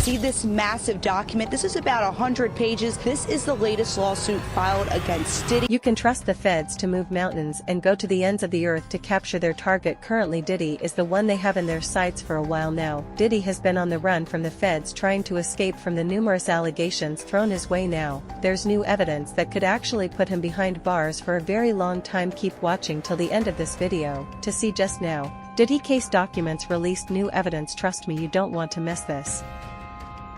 See this massive document? This is about 100 pages. This is the latest lawsuit filed against Diddy. You can trust the feds to move mountains and go to the ends of the earth to capture their target. Currently, Diddy is the one they have in their sights for a while now. Diddy has been on the run from the feds, trying to escape from the numerous allegations thrown his way. Now there's new evidence that could actually put him behind bars for a very long time. Keep watching till the end of this video to see just now. Diddy case documents released new evidence. Trust me, you don't want to miss this.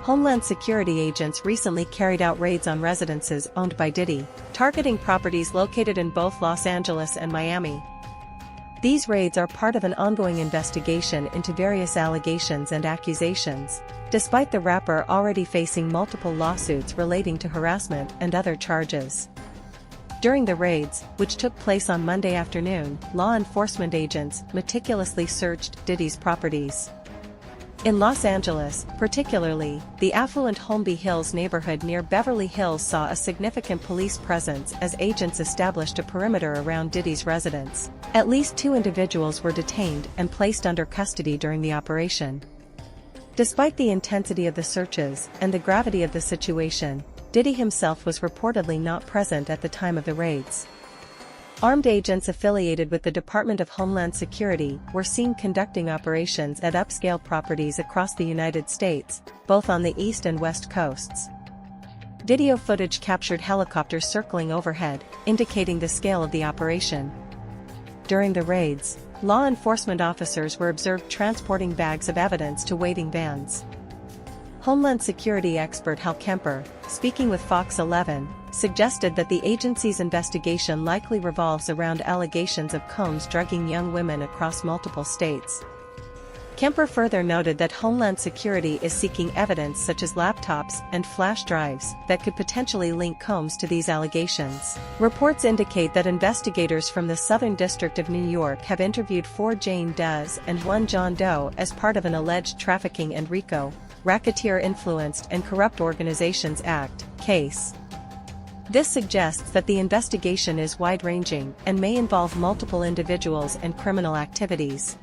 Homeland Security agents recently carried out raids on residences owned by Diddy, targeting properties located in both Los Angeles and Miami. These raids are part of an ongoing investigation into various allegations and accusations, despite the rapper already facing multiple lawsuits relating to harassment and other charges. During the raids, which took place on Monday afternoon, law enforcement agents meticulously searched Diddy's properties. In Los Angeles, particularly, the affluent Holmby Hills neighborhood near Beverly Hills saw a significant police presence as agents established a perimeter around Diddy's residence. At least 2 individuals were detained and placed under custody during the operation. Despite the intensity of the searches and the gravity of the situation, Diddy himself was reportedly not present at the time of the raids. Armed agents affiliated with the Department of Homeland Security were seen conducting operations at upscale properties across the United States, both on the east and west coasts. Video footage captured helicopters circling overhead, indicating the scale of the operation. During the raids, law enforcement officers were observed transporting bags of evidence to waiting vans. Homeland Security expert Hal Kemper, speaking with Fox 11, suggested that the agency's investigation likely revolves around allegations of Combs drugging young women across multiple states. Kemper further noted that Homeland Security is seeking evidence such as laptops and flash drives that could potentially link Combs to these allegations. Reports indicate that investigators from the Southern District of New York have interviewed 4 Jane Does and 1 John Doe as part of an alleged trafficking and RICO, Racketeer-Influenced and Corrupt Organizations Act, case. This suggests that the investigation is wide-ranging and may involve multiple individuals and criminal activities.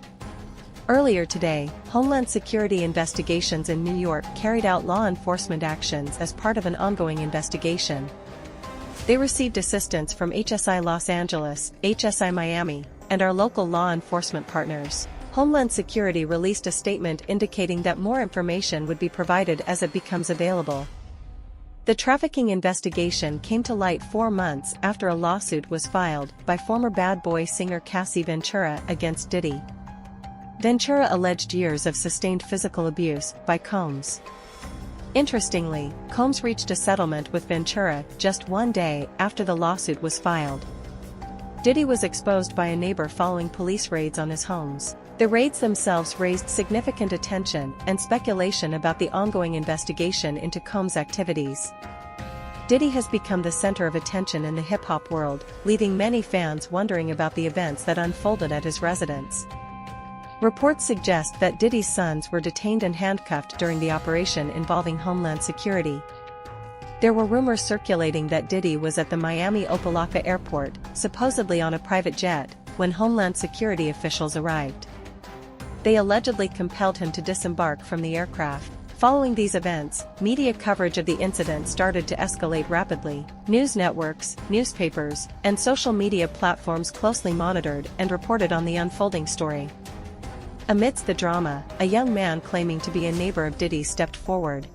Earlier today, Homeland Security investigations in New York carried out law enforcement actions as part of an ongoing investigation. They received assistance from HSI Los Angeles, HSI Miami, and our local law enforcement partners. Homeland Security released a statement indicating that more information would be provided as it becomes available. The trafficking investigation came to light 4 months after a lawsuit was filed by former Bad Boy singer Cassie Ventura against Diddy. Ventura alleged years of sustained physical abuse by Combs. Interestingly, Combs reached a settlement with Ventura just 1 day after the lawsuit was filed. Diddy was exposed by a neighbor following police raids on his homes. The raids themselves raised significant attention and speculation about the ongoing investigation into Combs' activities. Diddy has become the center of attention in the hip-hop world, leaving many fans wondering about the events that unfolded at his residence. Reports suggest that Diddy's sons were detained and handcuffed during the operation involving Homeland Security. There were rumors circulating that Diddy was at the Miami Opa-locka airport, supposedly on a private jet, when Homeland Security officials arrived. They allegedly compelled him to disembark from the aircraft. Following these events, media coverage of the incident started to escalate rapidly. News networks, newspapers, and social media platforms closely monitored and reported on the unfolding story. Amidst the drama, a young man claiming to be a neighbor of Diddy stepped forward.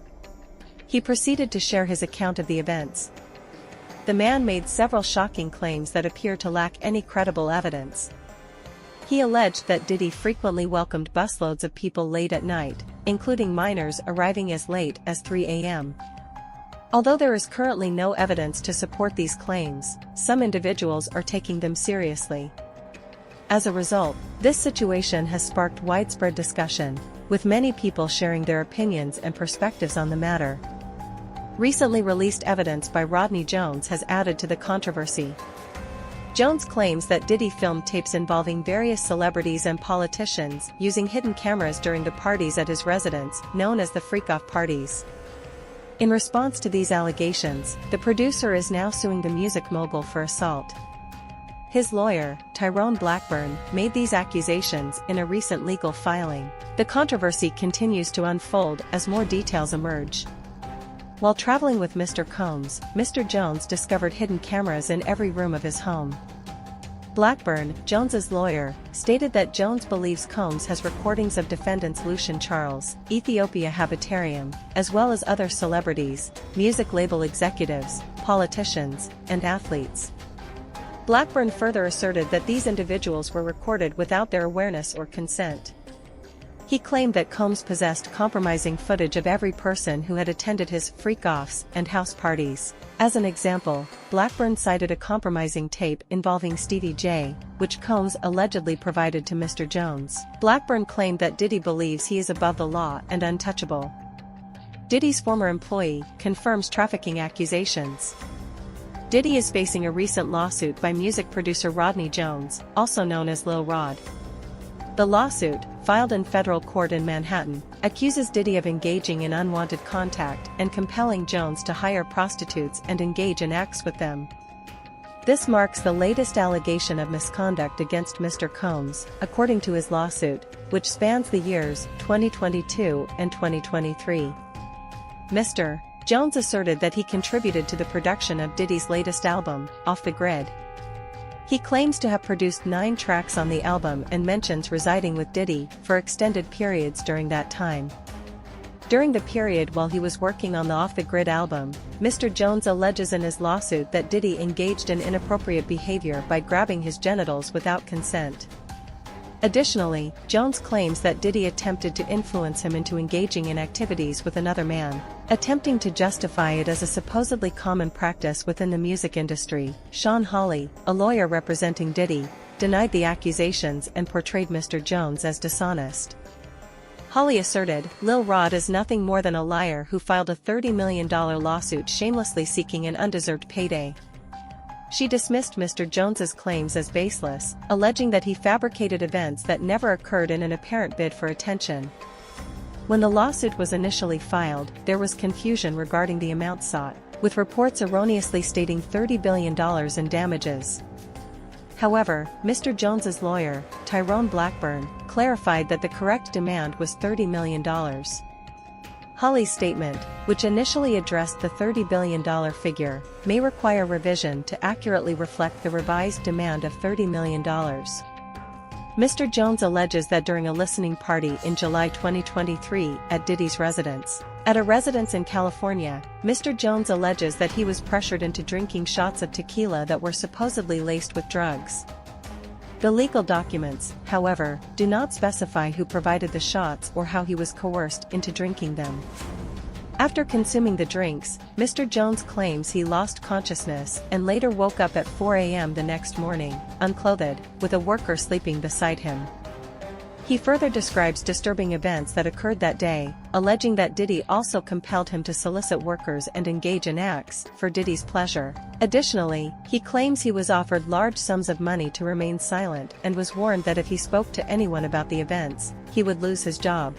He proceeded to share his account of the events. The man made several shocking claims that appear to lack any credible evidence. He alleged that Diddy frequently welcomed busloads of people late at night, including minors arriving as late as 3 a.m. Although there is currently no evidence to support these claims, some individuals are taking them seriously. As a result, this situation has sparked widespread discussion, with many people sharing their opinions and perspectives on the matter. Recently released evidence by Rodney Jones has added to the controversy. Jones claims that Diddy filmed tapes involving various celebrities and politicians using hidden cameras during the parties at his residence, known as the freak-off parties. In response to these allegations, the producer is now suing the music mogul for assault. His lawyer, Tyrone Blackburn, made these accusations in a recent legal filing. The controversy continues to unfold as more details emerge. While traveling with Mr. Combs, Mr. Jones discovered hidden cameras in every room of his home. Blackburn, Jones's lawyer, stated that Jones believes Combs has recordings of defendants Lucian Charles, Ethiopia Habitarium, as well as other celebrities, music label executives, politicians, and athletes. Blackburn further asserted that these individuals were recorded without their awareness or consent. He claimed that Combs possessed compromising footage of every person who had attended his freak-offs and house parties. As an example, Blackburn cited a compromising tape involving Stevie J, which Combs allegedly provided to Mr. Jones. Blackburn claimed that Diddy believes he is above the law and untouchable. Diddy's former employee confirms trafficking accusations. Diddy is facing a recent lawsuit by music producer Rodney Jones, also known as Lil Rod. The lawsuit, filed in federal court in Manhattan, accuses Diddy of engaging in unwanted contact and compelling Jones to hire prostitutes and engage in acts with them. This marks the latest allegation of misconduct against Mr. Combs, according to his lawsuit, which spans the years 2022 and 2023. Mr. Jones asserted that he contributed to the production of Diddy's latest album, Off the Grid. He claims to have produced 9 tracks on the album and mentions residing with Diddy for extended periods during that time. During the period while he was working on the Off the Grid album, Mr. Jones alleges in his lawsuit that Diddy engaged in inappropriate behavior by grabbing his genitals without consent. Additionally, Jones claims that Diddy attempted to influence him into engaging in activities with another man, attempting to justify it as a supposedly common practice within the music industry. Sean Hawley, a lawyer representing Diddy, denied the accusations and portrayed Mr. Jones as dishonest. Hawley asserted, Lil Rod is nothing more than a liar who filed a $30 million lawsuit shamelessly seeking an undeserved payday. She dismissed Mr. Jones's claims as baseless, alleging that he fabricated events that never occurred in an apparent bid for attention. When the lawsuit was initially filed, there was confusion regarding the amount sought, with reports erroneously stating $30 billion in damages. However, Mr. Jones's lawyer, Tyrone Blackburn, clarified that the correct demand was $30 million. Hawley's statement, which initially addressed the $30 billion figure, may require revision to accurately reflect the revised demand of $30 million. Mr. Jones alleges that during a listening party in July 2023 at Diddy's residence. At a residence in California, Mr. Jones alleges that he was pressured into drinking shots of tequila that were supposedly laced with drugs. The legal documents, however, do not specify who provided the shots or how he was coerced into drinking them. After consuming the drinks, Mr. Jones claims he lost consciousness and later woke up at 4 a.m. the next morning, unclothed, with a worker sleeping beside him. He further describes disturbing events that occurred that day, alleging that Diddy also compelled him to solicit workers and engage in acts for Diddy's pleasure. Additionally, he claims he was offered large sums of money to remain silent and was warned that if he spoke to anyone about the events, he would lose his job.